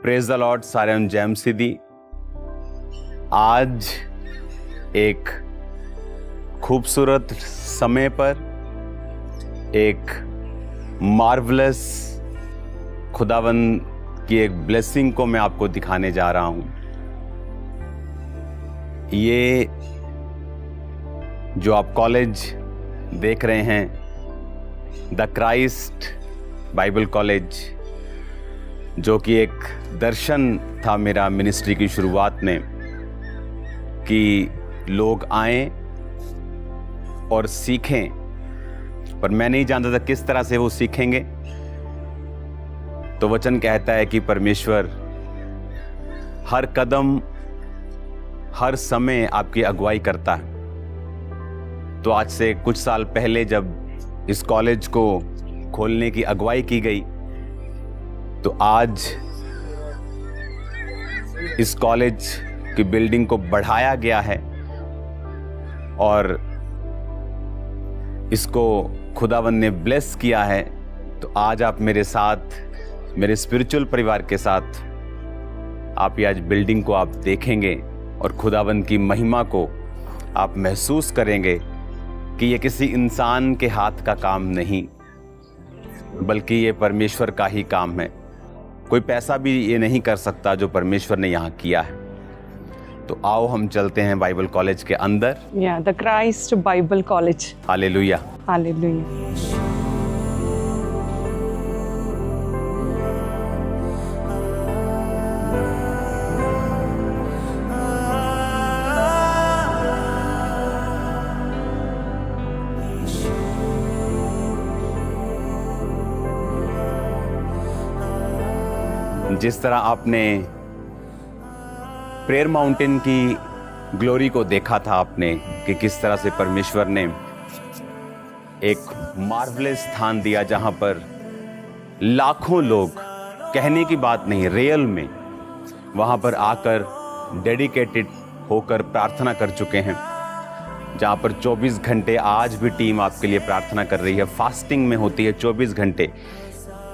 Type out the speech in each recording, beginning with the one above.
Praise the lord सारेम जैम सिदी। आज एक खूबसूरत समय पर एक मार्वलस खुदावन की एक ब्लेसिंग को मैं आपको दिखाने जा रहा हूं। ये जो आप कॉलेज देख रहे हैं, द क्राइस्ट बाइबल कॉलेज, जो कि एक दर्शन था मेरा मिनिस्ट्री की शुरुआत में कि लोग आएं और सीखें, पर मैं नहीं जानता था किस तरह से वो सीखेंगे। तो वचन कहता है कि परमेश्वर हर कदम हर समय आपकी अगुवाई करता है। तो आज से कुछ साल पहले जब इस कॉलेज को खोलने की अगुवाई की गई, तो आज इस कॉलेज की बिल्डिंग को बढ़ाया गया है और इसको खुदावन ने ब्लेस किया है। तो आज आप मेरे साथ, मेरे स्पिरिचुअल परिवार के साथ, आप ये आज बिल्डिंग को आप देखेंगे और खुदावन की महिमा को आप महसूस करेंगे कि ये किसी इंसान के हाथ का काम नहीं, बल्कि ये परमेश्वर का ही काम है। कोई पैसा भी ये नहीं कर सकता जो परमेश्वर ने यहाँ किया है। तो आओ हम चलते हैं बाइबल कॉलेज के अंदर। The Christ Bible college. Hallelujah, hallelujah. जिस तरह आपने प्रेयर माउंटेन की ग्लोरी को देखा था आपने कि किस तरह से परमेश्वर ने एक मार्वलस स्थान दिया जहां पर लाखों लोग, कहने की बात नहीं, रियल में वहां पर आकर डेडिकेटेड होकर प्रार्थना कर चुके हैं, जहां पर 24 घंटे आज भी टीम आपके लिए प्रार्थना कर रही है। फास्टिंग में होती है 24 घंटे,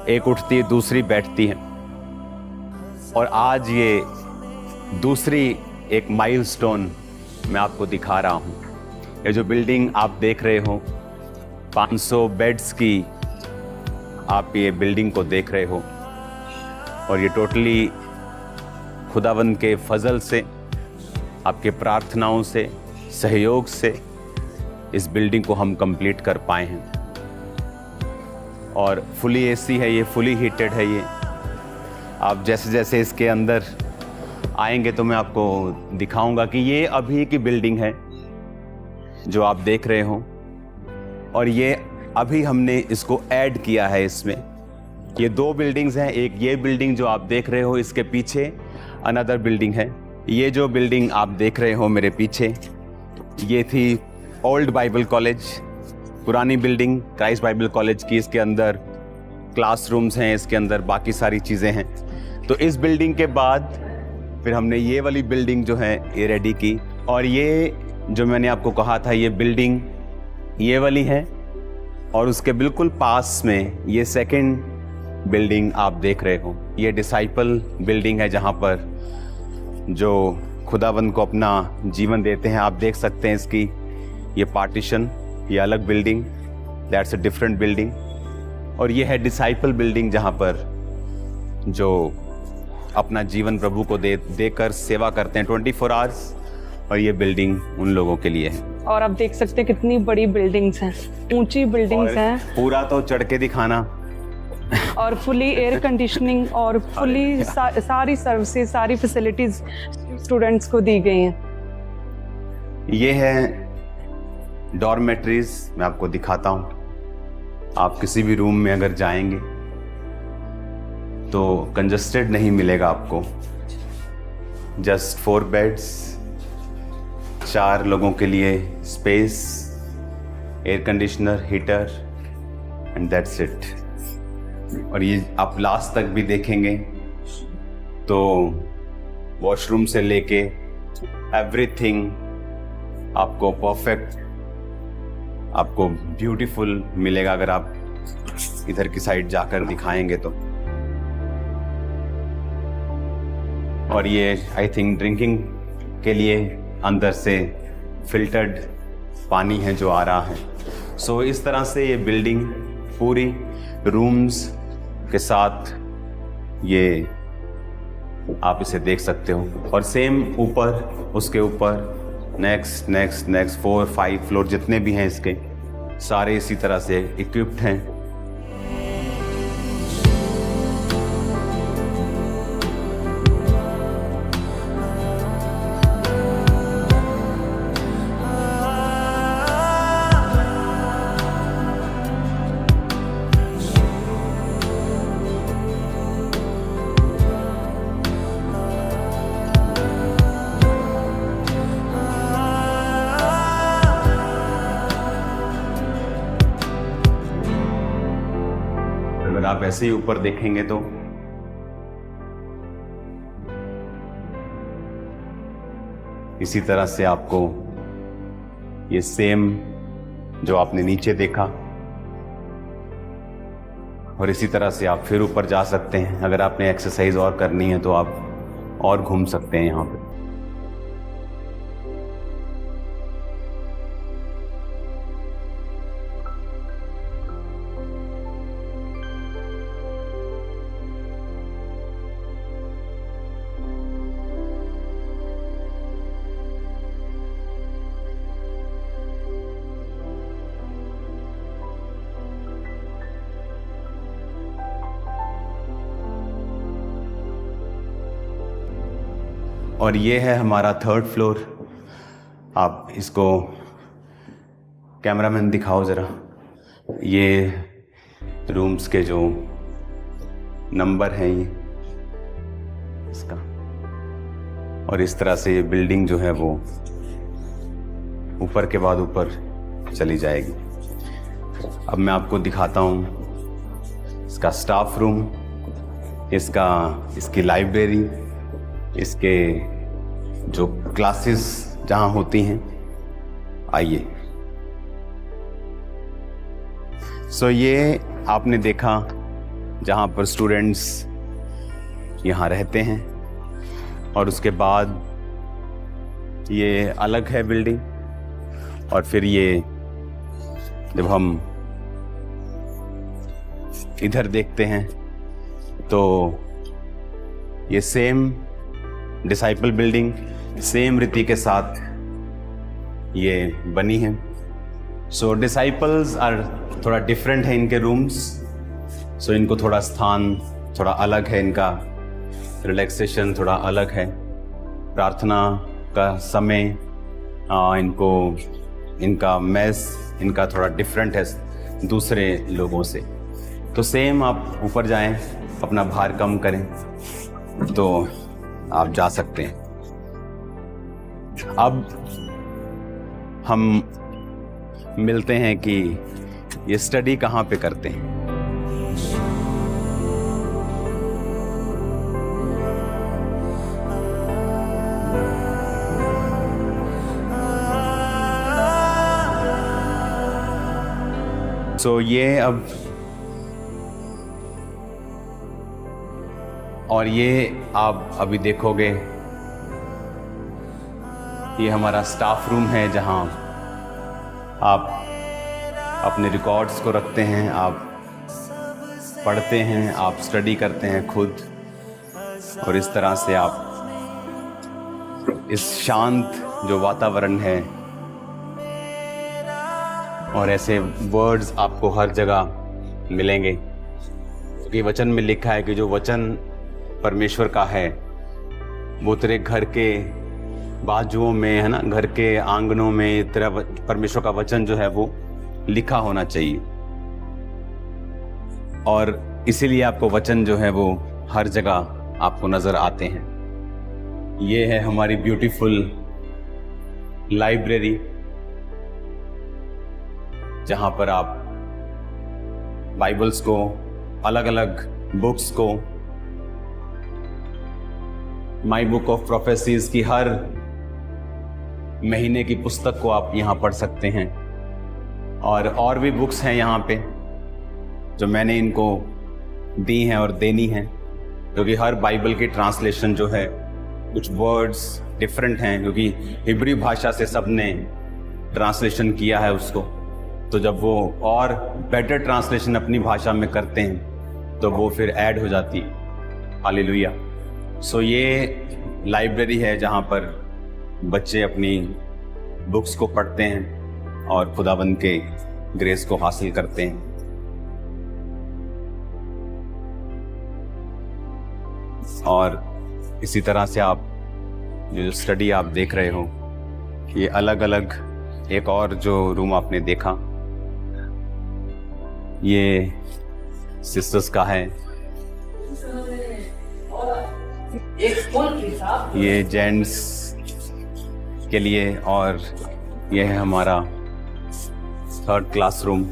एक उठती है दूसरी बैठती है। और आज ये दूसरी एक माइलस्टोन मैं आपको दिखा रहा हूँ। ये जो बिल्डिंग आप देख रहे हो, 500 बेड्स की आप ये बिल्डिंग को देख रहे हो, और ये टोटली खुदावंद के फजल से, आपके प्रार्थनाओं से, सहयोग से इस बिल्डिंग को हम कंप्लीट कर पाए हैं। और फुली एसी है ये, फुली हीटेड है ये। आप जैसे जैसे इसके अंदर आएंगे तो मैं आपको दिखाऊंगा कि ये अभी की बिल्डिंग है जो आप देख रहे हो, और ये अभी हमने इसको ऐड किया है। इसमें ये 2 बिल्डिंग्स हैं। एक ये बिल्डिंग जो आप देख रहे हो, इसके पीछे अनदर बिल्डिंग है। ये जो बिल्डिंग आप देख रहे हो मेरे पीछे, ये थी ओल्ड बाइबल कॉलेज, पुरानी बिल्डिंग क्राइस्ट बाइबल कॉलेज की। इसके अंदर क्लासरूम्स हैं, इसके अंदर बाकी सारी चीज़ें हैं। तो इस बिल्डिंग के बाद फिर हमने ये वाली बिल्डिंग जो है ये रेडी की, और ये जो मैंने आपको कहा था ये बिल्डिंग ये वाली है, और उसके बिल्कुल पास में ये सेकंड बिल्डिंग आप देख रहे हो। ये डिसाइपल बिल्डिंग है जहाँ पर जो खुदावंद को अपना जीवन देते हैं। आप देख सकते हैं इसकी ये पार्टीशन, ये अलग building, that's a different building. और ये है डिसाइपल बिल्डिंग जहाँ पर जो अपना जीवन प्रभु को देकर सेवा करते हैं 24 आवर्स, और ये बिल्डिंग उन लोगों के लिए है। और आप देख सकते हैं कितनी बड़ी बिल्डिंग्स हैं, ऊंची बिल्डिंग्स हैं। पूरा तो चढ़ के दिखाना। और फुली एयर कंडीशनिंग और फुली सारी सर्विसेज, सारी फैसिलिटीज स्टूडेंट्स को दी गई हैं। ये है डॉर्मेट्रीज, मैं आपको दिखाता हूँ। आप किसी भी रूम में अगर जाएंगे तो कंजस्टेड नहीं मिलेगा आपको। जस्ट 4 बेड्स, 4 लोगों के लिए space, air conditioner, heater, and that's it. और ये आप लास्ट तक भी देखेंगे तो वॉशरूम से लेके एवरीथिंग आपको परफेक्ट, आपको ब्यूटीफुल मिलेगा अगर आप इधर की साइड जाकर दिखाएंगे तो। और ये आई थिंक ड्रिंकिंग के लिए अंदर से फिल्टर्ड पानी है जो आ रहा है। सो इस तरह से ये बिल्डिंग पूरी रूम्स के साथ ये आप इसे देख सकते हो। और सेम ऊपर, उसके ऊपर नेक्स्ट 4-5 फ्लोर जितने भी हैं इसके, सारे इसी तरह से इक्विप्ड हैं। अगर आप ऐसे ही ऊपर देखेंगे तो इसी तरह से आपको ये सेम जो आपने नीचे देखा, और इसी तरह से आप फिर ऊपर जा सकते हैं। अगर आपने एक्सरसाइज और करनी है तो आप और घूम सकते हैं यहाँ पे। और ये है हमारा 3rd फ्लोर। आप इसको कैमरामैन दिखाओ ज़रा, ये रूम्स के जो नंबर हैं ये इसका, और इस तरह से ये बिल्डिंग जो है वो ऊपर के बाद ऊपर चली जाएगी। अब मैं आपको दिखाता हूँ इसका स्टाफ रूम, इसकी लाइब्रेरी, इसके जो क्लासेस जहाँ होती हैं। आइए। सो ये आपने देखा जहाँ पर स्टूडेंट्स यहाँ रहते हैं, और उसके बाद ये अलग है बिल्डिंग। और फिर ये जब हम इधर देखते हैं तो ये सेम डिसाइपल बिल्डिंग सेम रीति के साथ ये बनी है। सो डिसाइपल्स आर थोड़ा डिफरेंट है इनके रूम्स। सो इनको थोड़ा स्थान थोड़ा अलग है, इनका रिलैक्सेशन थोड़ा अलग है, प्रार्थना का समय इनका मेस इनका थोड़ा डिफरेंट है दूसरे लोगों से। तो सेम आप ऊपर जाएं, अपना भार कम करें तो आप जा सकते हैं। अब हम मिलते हैं कि ये स्टडी कहाँ पे करते हैं। सो ये अब और ये आप अभी देखोगे, ये हमारा स्टाफ रूम है जहां आप अपने रिकॉर्ड्स को रखते हैं, आप पढ़ते हैं, आप स्टडी करते हैं खुद, और इस तरह से आप इस शांत जो वातावरण है, और ऐसे वर्ड्स आपको हर जगह मिलेंगे क्योंकि वचन में लिखा है कि जो वचन परमेश्वर का है वो तेरे घर के बाजुओं में, है ना, घर के आंगनों में तेरा परमेश्वर का वचन जो है वो लिखा होना चाहिए। और इसीलिए आपको वचन जो है वो हर जगह आपको नजर आते हैं। ये है हमारी ब्यूटीफुल लाइब्रेरी जहां पर आप बाइबल्स को, अलग अलग बुक्स को, माई बुक ऑफ प्रोफेसीज की हर महीने की पुस्तक को आप यहाँ पढ़ सकते हैं। और भी बुक्स हैं यहाँ पे जो मैंने इनको दी हैं और देनी हैं, क्योंकि हर बाइबल की ट्रांसलेशन जो है कुछ वर्ड्स डिफरेंट हैं, क्योंकि हिब्रू भाषा से सबने ट्रांसलेशन किया है उसको। तो जब वो और बेटर ट्रांसलेशन अपनी भाषा में करते हैं तो वो फिर ऐड हो जाती है। हालेलुया। सो ये लाइब्रेरी है जहाँ पर बच्चे अपनी बुक्स को पढ़ते हैं और खुदाबंद के ग्रेस को हासिल करते हैं। और इसी तरह से आप जो स्टडी आप देख रहे हो, ये अलग अलग एक और जो रूम आपने देखा, ये सिस्टर्स का है, ये जेंट्स के लिए, और ये है हमारा 3rd क्लासरूम।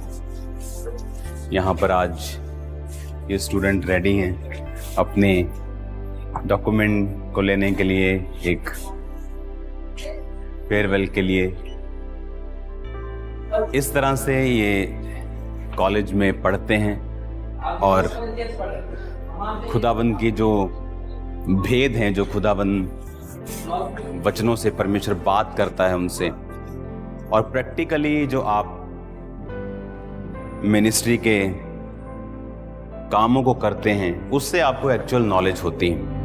यहाँ पर आज ये स्टूडेंट रेडी हैं अपने डॉक्यूमेंट को लेने के लिए, एक फेयरवेल के लिए। इस तरह से ये कॉलेज में पढ़ते हैं और खुदाबंद की जो भेद हैं, जो खुदाबंद वचनों से परमेश्वर बात करता है उनसे, और प्रैक्टिकली जो आप मिनिस्ट्री के कामों को करते हैं उससे आपको एक्चुअल नॉलेज होती है।